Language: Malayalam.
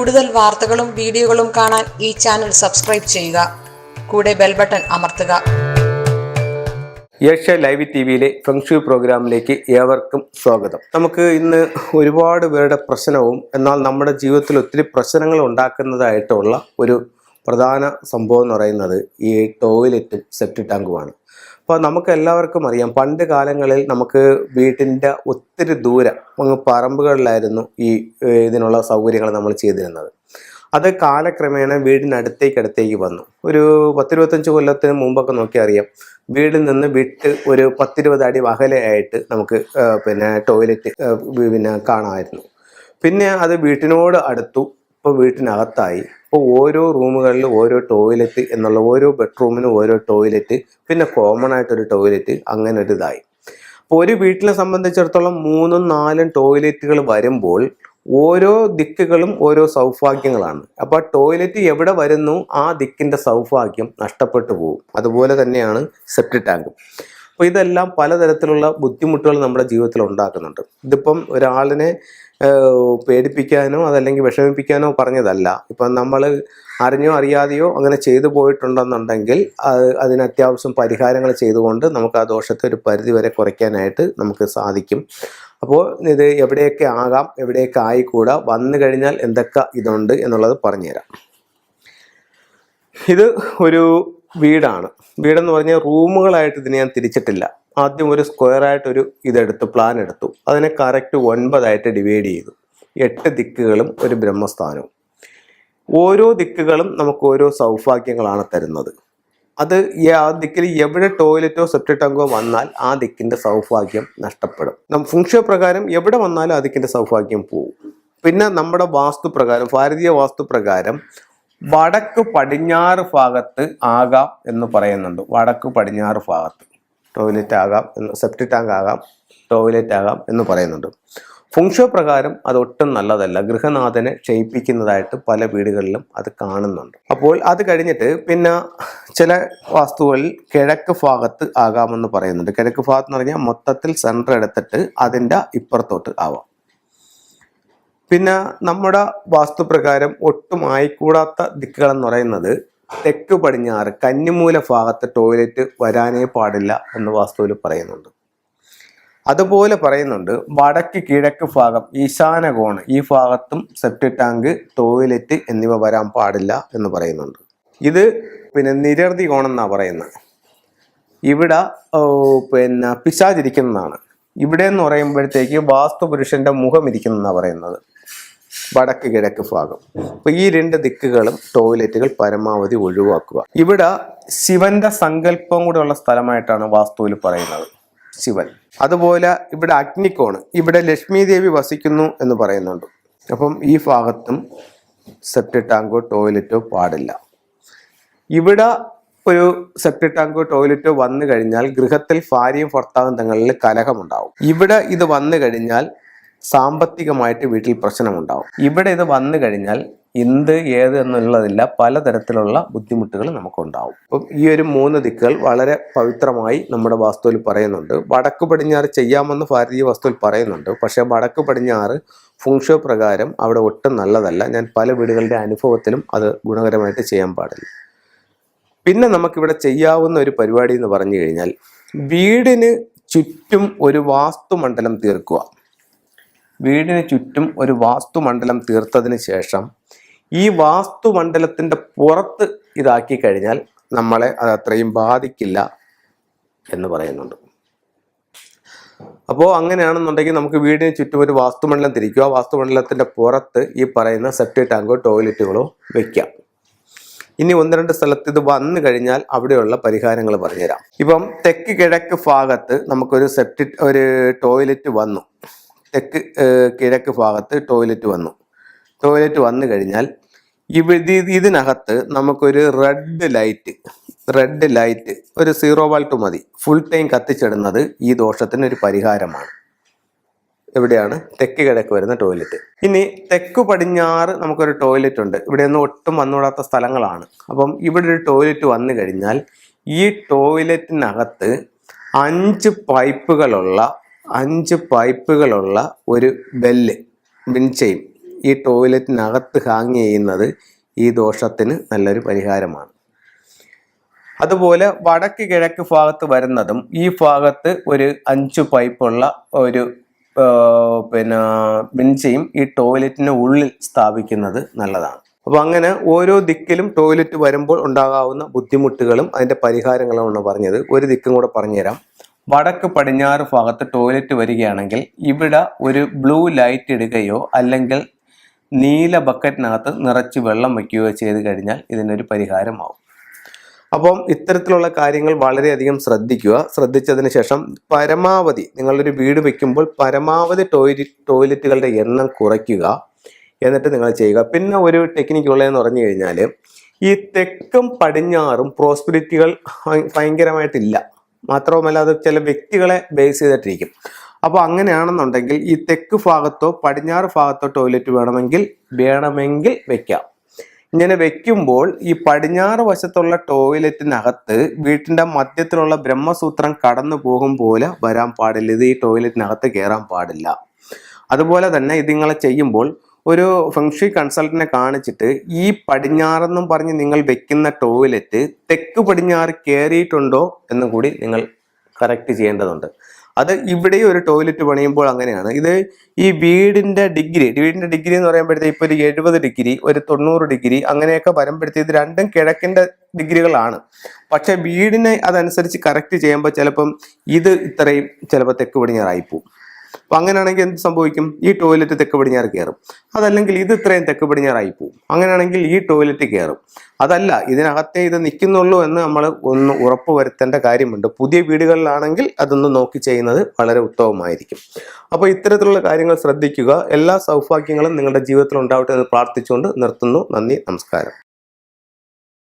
കൂടുതൽ വാർത്തകളും വീഡിയോകളും കാണാൻ ഈ ചാനൽ സബ്സ്ക്രൈബ് ചെയ്യുക. കൂടെ ബെൽ ബട്ടൺ അമർത്തുക. ഏഷ്യ ലൈവ് ടിവിയിലെ ഫെങ്ഷു പ്രോഗ്രാമിലേക്ക് ഏവർക്കും സ്വാഗതം. നമുക്ക് ഇന്ന് ഒരുപാട് പേരുടെ പ്രശ്നവും എന്നാൽ നമ്മുടെ ജീവിതത്തിൽ ഒത്തിരി പ്രശ്നങ്ങൾ ഉണ്ടാക്കുന്നതായിട്ടുള്ള ഒരു പ്രധാന സംഭവം എന്ന് പറയുന്നത് ഈ ടോയ്ലറ്റും സെപ്റ്റിക് ടാങ്കുമാണ്. അപ്പോൾ നമുക്ക് എല്ലാവർക്കും അറിയാം, പണ്ട് കാലങ്ങളിൽ നമുക്ക് വീട്ടിൻ്റെ ഒത്തിരി ദൂരം അങ്ങ് പറമ്പുകളിലായിരുന്നു ഈ ഇതിനുള്ള സൗകര്യങ്ങൾ നമ്മൾ ചെയ്തിരുന്നത്. അത് കാലക്രമേണ വീടിനടുത്തേക്ക് വന്നു. ഒരു 10-25 കൊല്ലത്തിന് മുമ്പൊക്കെ നോക്കിയാൽ അറിയാം, വീടിൽ നിന്ന് വിട്ട് ഒരു 10-20 അടി അകലെയായിട്ട് നമുക്ക് ടോയ്ലറ്റ് കാണാമായിരുന്നു. പിന്നെ അത് വീട്ടിനോട് അടുത്തു, ഇപ്പോൾ വീട്ടിനകത്തായി. ഇപ്പോൾ ഓരോ റൂമുകളിലും ഓരോ ടോയ്ലറ്റ് എന്നുള്ള, ഓരോ ബെഡ്റൂമിനും ഓരോ ടോയ്ലറ്റ്, പിന്നെ കോമൺ ആയിട്ടൊരു ടോയ്ലറ്റ്, അങ്ങനെ ഒരു ഇതായി. അപ്പോൾ ഒരു വീട്ടിനെ സംബന്ധിച്ചിടത്തോളം 3-4 ടോയ്ലറ്റുകൾ വരുമ്പോൾ ഓരോ ദിക്കുകളും ഓരോ സൗഭാഗ്യങ്ങളാണ്. അപ്പോൾ ടോയ്ലറ്റ് എവിടെ വരുന്നു ആ ദിക്കിൻ്റെ സൗഭാഗ്യം നഷ്ടപ്പെട്ടു പോകും. അതുപോലെ തന്നെയാണ് സെപ്റ്റിക് ടാങ്കും. അപ്പോൾ ഇതെല്ലാം പലതരത്തിലുള്ള ബുദ്ധിമുട്ടുകൾ നമ്മുടെ ജീവിതത്തിൽ ഉണ്ടാക്കുന്നുണ്ട്. ഇതിപ്പം ഒരാളിനെ പേടിപ്പിക്കാനോ അതല്ലെങ്കിൽ വിഷമിപ്പിക്കാനോ പറഞ്ഞതല്ല. ഇപ്പം നമ്മൾ അറിഞ്ഞോ അറിയാതെയോ അങ്ങനെ ചെയ്തു പോയിട്ടുണ്ടെന്നുണ്ടെങ്കിൽ അതിന് അത്യാവശ്യം പരിഹാരങ്ങൾ ചെയ്തുകൊണ്ട് നമുക്ക് ആ ദോഷത്തെ ഒരു പരിധിവരെ കുറയ്ക്കാനായിട്ട് നമുക്ക് സാധിക്കും. അപ്പോൾ ഇത് എവിടെയൊക്കെ ആകാം, എവിടെയൊക്കെ ആയിക്കൂടാ, വന്നു കഴിഞ്ഞാൽ എന്തൊക്കെ ഇതുണ്ട് എന്നുള്ളത് പറഞ്ഞുതരാം. ഇത് ഒരു വീടാണ്. വീടെന്ന് പറഞ്ഞാൽ റൂമുകളായിട്ട് ഇതിനെ ഞാൻ തിരിച്ചിട്ടില്ല. ആദ്യം ഒരു സ്ക്വയറായിട്ടൊരു പ്ലാൻ എടുത്തു. അതിനെ കറക്റ്റ് 9 ഡിവൈഡ് ചെയ്തു. 8 ദിക്കുകളും ഒരു ബ്രഹ്മസ്ഥാനവും. ഓരോ ദിക്കുകളും നമുക്ക് ഓരോ സൗഭാഗ്യങ്ങളാണ് തരുന്നത്. അത് ആ ദിക്കിൽ എവിടെ ടോയ്ലറ്റോ സെപ്റ്റിക് ടാങ്കോ വന്നാൽ ആ ദിക്കിൻ്റെ സൗഭാഗ്യം നഷ്ടപ്പെടും. ഫെങ്ഷു പ്രകാരം എവിടെ വന്നാലും ആ ദിക്കിൻ്റെ സൗഭാഗ്യം പോകും. പിന്നെ നമ്മുടെ വാസ്തുപ്രകാരം, ഭാരതീയ വാസ്തുപ്രകാരം വടക്ക് പടിഞ്ഞാറ് ഭാഗത്ത് ആകാം എന്ന് പറയുന്നുണ്ട്. വടക്ക് പടിഞ്ഞാറ് ഭാഗത്ത് ടോയ്ലറ്റ് ആകാം, സെപ്റ്റിക് ടാങ്ക് ആകാം, ടോയ്ലറ്റ് ആകാം എന്ന് പറയുന്നുണ്ട്. ഫെങ്ഷു പ്രകാരം അതൊട്ടും നല്ലതല്ല. ഗൃഹനാഥനെ ക്ഷയിപ്പിക്കുന്നതായിട്ട് പല വീടുകളിലും അത് കാണുന്നുണ്ട്. അപ്പോൾ അത് കഴിഞ്ഞിട്ട് പിന്നെ ചില വാസ്തുകളിൽ കിഴക്ക് ഭാഗത്ത് ആകാമെന്ന് പറയുന്നുണ്ട്. കിഴക്ക് ഭാഗത്ത് എന്ന് പറഞ്ഞാൽ മൊത്തത്തിൽ സെൻറ്റർ എടുത്തിട്ട് അതിൻ്റെ ഇപ്പുറത്തോട്ട് ആവാം. പിന്നെ നമ്മുടെ വാസ്തുപ്രകാരം ഒട്ടും ആയിക്കൂടാത്ത ദിക്കുകളെന്ന് പറയുന്നത് തെക്ക് പടിഞ്ഞാറ് കന്നിമൂല ഭാഗത്ത് ടോയ്ലറ്റ് വരാനേ പാടില്ല എന്ന് വാസ്തുവിൽ പറയുന്നുണ്ട്. അതുപോലെ പറയുന്നുണ്ട് വടക്ക് കിഴക്ക് ഭാഗം, ഈശാന കോണ്, ഈ ഭാഗത്തും സെപ്റ്റിക് ടാങ്ക്, ടോയ്ലറ്റ് എന്നിവ വരാൻ പാടില്ല എന്ന് പറയുന്നുണ്ട്. ഇത് നിരർതി കോണെന്നാണ് പറയുന്നത്. ഇവിടെ പിശാചിരിക്കുന്നതാണ്. ഇവിടെ എന്ന് പറയുമ്പോഴത്തേക്ക് വാസ്തു പുരുഷന്റെ മുഖം ഇരിക്കുന്നതാണ് പറയുന്നത്, വടക്ക് കിഴക്ക് ഭാഗം. അപ്പൊ ഈ 2 ദിക്കുകളും ടോയ്ലറ്റുകൾ പരമാവധി ഒഴിവാക്കുക. ഇവിടെ ശിവന്റെ സങ്കല്പം കൂടെ ഉള്ള സ്ഥലമായിട്ടാണ് വാസ്തുവിൽ പറയുന്നത്, ശിവൻ. അതുപോലെ ഇവിടെ അഗ്നിക്കോണ്, ഇവിടെ ലക്ഷ്മി ദേവി വസിക്കുന്നു എന്ന് പറയുന്നുണ്ട്. അപ്പം ഈ ഭാഗത്തും സെപ്റ്റിക് ടാങ്കോ ടോയ്ലറ്റോ പാടില്ല. ഇവിടെ ഒരു സെപ്റ്റിക് ടാങ്കോ ടോയ്ലറ്റോ വന്നു കഴിഞ്ഞാൽ ഗൃഹത്തിൽ ഭാര്യയും ഭർത്താവും തങ്ങളിൽ കലഹമുണ്ടാവും. ഇവിടെ ഇത് വന്നു കഴിഞ്ഞാൽ സാമ്പത്തികമായിട്ട് വീട്ടിൽ പ്രശ്നമുണ്ടാവും. ഇവിടെ ഇത് വന്നു കഴിഞ്ഞാൽ ഏത് എന്നുള്ളതില്ല, പലതരത്തിലുള്ള ബുദ്ധിമുട്ടുകൾ നമുക്കുണ്ടാവും. അപ്പം ഈ ഒരു 3 ദിക്കുകൾ വളരെ പവിത്രമായി നമ്മുടെ വാസ്തുവിൽ പറയുന്നുണ്ട്. വടക്ക് പടിഞ്ഞാറ് ചെയ്യാമെന്ന് ഭാരതീയ വാസ്തുവിൽ പറയുന്നുണ്ട്. പക്ഷേ വടക്ക് പടിഞ്ഞാറ് ഫെങ്ഷു പ്രകാരം അവിടെ ഒട്ടും നല്ലതല്ല. ഞാൻ പല വീടുകളുടെ അനുഭവത്തിലും അത് ഗുണകരമായിട്ട് ചെയ്യാൻ പാടില്ല. പിന്നെ നമുക്കിവിടെ ചെയ്യാവുന്ന ഒരു പരിപാടി എന്ന് പറഞ്ഞു കഴിഞ്ഞാൽ, വീടിന് ചുറ്റും ഒരു വാസ്തുമണ്ഡലം തീർക്കുക. വീടിന് ചുറ്റും ഒരു വാസ്തുമണ്ഡലം തീർത്തതിന് ശേഷം ഈ വാസ്തുമണ്ഡലത്തിൻ്റെ പുറത്ത് ഇതാക്കി കഴിഞ്ഞാൽ നമ്മളെ അത് അത്രയും ബാധിക്കില്ല എന്ന് പറയുന്നുണ്ട്. അപ്പോൾ അങ്ങനെയാണെന്നുണ്ടെങ്കിൽ നമുക്ക് വീടിന് ചുറ്റും ഒരു വാസ്തുമണ്ഡലം തിരിക്കുക. വാസ്തുമണ്ഡലത്തിൻ്റെ പുറത്ത് ഈ പറയുന്ന സെപ്റ്റിക് ടാങ്കോ ടോയ്ലറ്റുകളോ വെക്കാം. ഇനി 1-2 സ്ഥലത്ത് ഇത് വന്നു കഴിഞ്ഞാൽ അവിടെയുള്ള പരിഹാരങ്ങൾ പറഞ്ഞുതരാം. ഇപ്പം തെക്ക് കിഴക്ക് ഭാഗത്ത് നമുക്കൊരു ടോയ്ലറ്റ് വന്നു. തെക്ക് കിഴക്ക് ഭാഗത്ത് ടോയ്ലറ്റ് വന്നു കഴിഞ്ഞാൽ ഇതിനകത്ത് നമുക്കൊരു റെഡ് ലൈറ്റ് ഒരു 0 വാൾട്ട് മതി, ഫുൾ ടൈം കത്തിച്ചിടുന്നത് ഈ ദോഷത്തിന് ഒരു പരിഹാരമാണ്. എവിടെയാണ്? തെക്ക് കിഴക്ക് വരുന്ന ടോയ്ലറ്റ്. ഇനി തെക്ക് പടിഞ്ഞാറ് നമുക്കൊരു ടോയ്ലറ്റ് ഉണ്ട്. ഇവിടെയൊന്നും ഒട്ടും വന്നുകൂടാത്ത സ്ഥലങ്ങളാണ്. അപ്പം ഇവിടെ ഒരു ടോയ്ലറ്റ് വന്നു കഴിഞ്ഞാൽ ഈ ടോയ്ലറ്റിനകത്ത് 5 പൈപ്പുകളുള്ള ഒരു ബെല്ല്, വിൻചെയിം ഈ ടോയ്ലറ്റിനകത്ത് ഹാങ് ചെയ്യുന്നത് ഈ ദോഷത്തിന് നല്ലൊരു പരിഹാരമാണ്. അതുപോലെ വടക്ക് കിഴക്ക് ഭാഗത്ത് വരുന്നതും ഈ ഭാഗത്ത് ഒരു 5 പൈപ്പുള്ള ഒരു ബെഞ്ചയും ഈ ടോയ്ലറ്റിന് ഉള്ളിൽ സ്ഥാപിക്കുന്നത് നല്ലതാണ്. അപ്പോൾ അങ്ങനെ ഓരോ ദിക്കിലും ടോയ്ലറ്റ് വരുമ്പോൾ ഉണ്ടാകാവുന്ന ബുദ്ധിമുട്ടുകളും അതിൻ്റെ പരിഹാരങ്ങളുമാണ് പറഞ്ഞത്. ഒരു ദിക്കും കൂടെ പറഞ്ഞുതരാം. വടക്ക് പടിഞ്ഞാറ് ഭാഗത്ത് ടോയ്ലറ്റ് വരികയാണെങ്കിൽ ഇവിടെ ഒരു ബ്ലൂ ലൈറ്റ് ഇടുകയോ അല്ലെങ്കിൽ നീല ബക്കറ്റിനകത്ത് നിറച്ച് വെള്ളം വയ്ക്കുകയോ ചെയ്ത് കഴിഞ്ഞാൽ ഇതിനൊരു പരിഹാരമാവും. അപ്പം ഇത്തരത്തിലുള്ള കാര്യങ്ങൾ വളരെയധികം ശ്രദ്ധിക്കുക. ശ്രദ്ധിച്ചതിന് ശേഷം പരമാവധി നിങ്ങളൊരു വീട് വയ്ക്കുമ്പോൾ പരമാവധി ടോയ്ലറ്റുകളുടെ എണ്ണം കുറയ്ക്കുക. എന്നിട്ട് നിങ്ങൾ ചെയ്യുക. പിന്നെ ഒരു ടെക്നിക്ക് ഉള്ളതെന്ന് പറഞ്ഞു കഴിഞ്ഞാൽ ഈ തെക്കും പടിഞ്ഞാറും പ്രോസ്പെരിറ്റികൾ ഭയങ്കരമായിട്ടില്ല. മാത്രവുമല്ല അത് ചില വ്യക്തികളെ ബേസ് ചെയ്തിട്ടിരിക്കും. അപ്പോൾ അങ്ങനെയാണെന്നുണ്ടെങ്കിൽ ഈ തെക്ക് ഭാഗത്തോ പടിഞ്ഞാറ് ഭാഗത്തോ ടോയ്ലറ്റ് വേണമെങ്കിൽ വെക്കാം. ഇങ്ങനെ വെക്കുമ്പോൾ ഈ പടിഞ്ഞാറ് വശത്തുള്ള ടോയ്ലറ്റിനകത്ത് വീട്ടിൻ്റെ മധ്യത്തിലുള്ള ബ്രഹ്മസൂത്രം കടന്നു പോകും പോലെ വരാൻ പാടില്ല. ഇത് ഈ ടോയ്ലറ്റിനകത്ത് കയറാൻ പാടില്ല. അതുപോലെ തന്നെ ഇതിങ്ങളെ ചെയ്യുമ്പോൾ ഒരു ഫെങ്ഷി കൺസൾട്ടന്റിനെ കാണിച്ചിട്ട് ഈ പടിഞ്ഞാറെന്നും പറഞ്ഞ് നിങ്ങൾ വെക്കുന്ന ടോയ്ലറ്റ് തെക്ക് പടിഞ്ഞാറ് കയറിയിട്ടുണ്ടോ എന്നും കൂടി നിങ്ങൾ കറക്റ്റ് ചെയ്യേണ്ടതുണ്ട്. അത് ഇവിടെ ഒരു ടോയ്ലറ്റ് പണിയുമ്പോൾ അങ്ങനെയാണ്. ഇത് ഈ വീടിന്റെ ഡിഗ്രി എന്ന് പറയുമ്പോഴത്തേക്ക് ഇപ്പോൾ ഒരു 70 ഡിഗ്രി, ഒരു 90 ഡിഗ്രി അങ്ങനെയൊക്കെ വരുമ്പോഴത്തേക്ക് ഇത് രണ്ടും കിഴക്കിന്റെ ഡിഗ്രികളാണ്. പക്ഷെ വീടിനെ അതനുസരിച്ച് കറക്റ്റ് ചെയ്യുമ്പോൾ ചിലപ്പം ഇത് ഇത്രയും ചിലപ്പോൾ തെക്ക് പടിഞ്ഞാറായിപ്പോവും. അപ്പം അങ്ങനെയാണെങ്കിൽ എന്ത് സംഭവിക്കും? ഈ ടോയ്ലറ്റ് തെക്ക് പടിഞ്ഞാറ് കയറും. അതല്ലെങ്കിൽ ഇത് ഇത്രയും തെക്ക് പടിഞ്ഞാറായി പോവും. അങ്ങനെയാണെങ്കിൽ ഈ ടോയ്ലറ്റ് കയറും. അതല്ല, ഇതിനകത്തേ ഇത് നിൽക്കുന്നുള്ളൂ എന്ന് നമ്മൾ ഒന്ന് ഉറപ്പ് വരുത്തേണ്ട കാര്യമുണ്ട്. പുതിയ വീടുകളിലാണെങ്കിൽ അതൊന്ന് നോക്കി ചെയ്യുന്നത് വളരെ ഉത്തമമായിരിക്കും. അപ്പോൾ ഇത്തരത്തിലുള്ള കാര്യങ്ങൾ ശ്രദ്ധിക്കുക. എല്ലാ സൗഭാഗ്യങ്ങളും നിങ്ങളുടെ ജീവിതത്തിൽ ഉണ്ടാവട്ടെ എന്ന് പ്രാർത്ഥിച്ചുകൊണ്ട് നിർത്തുന്നു. നന്ദി, നമസ്കാരം.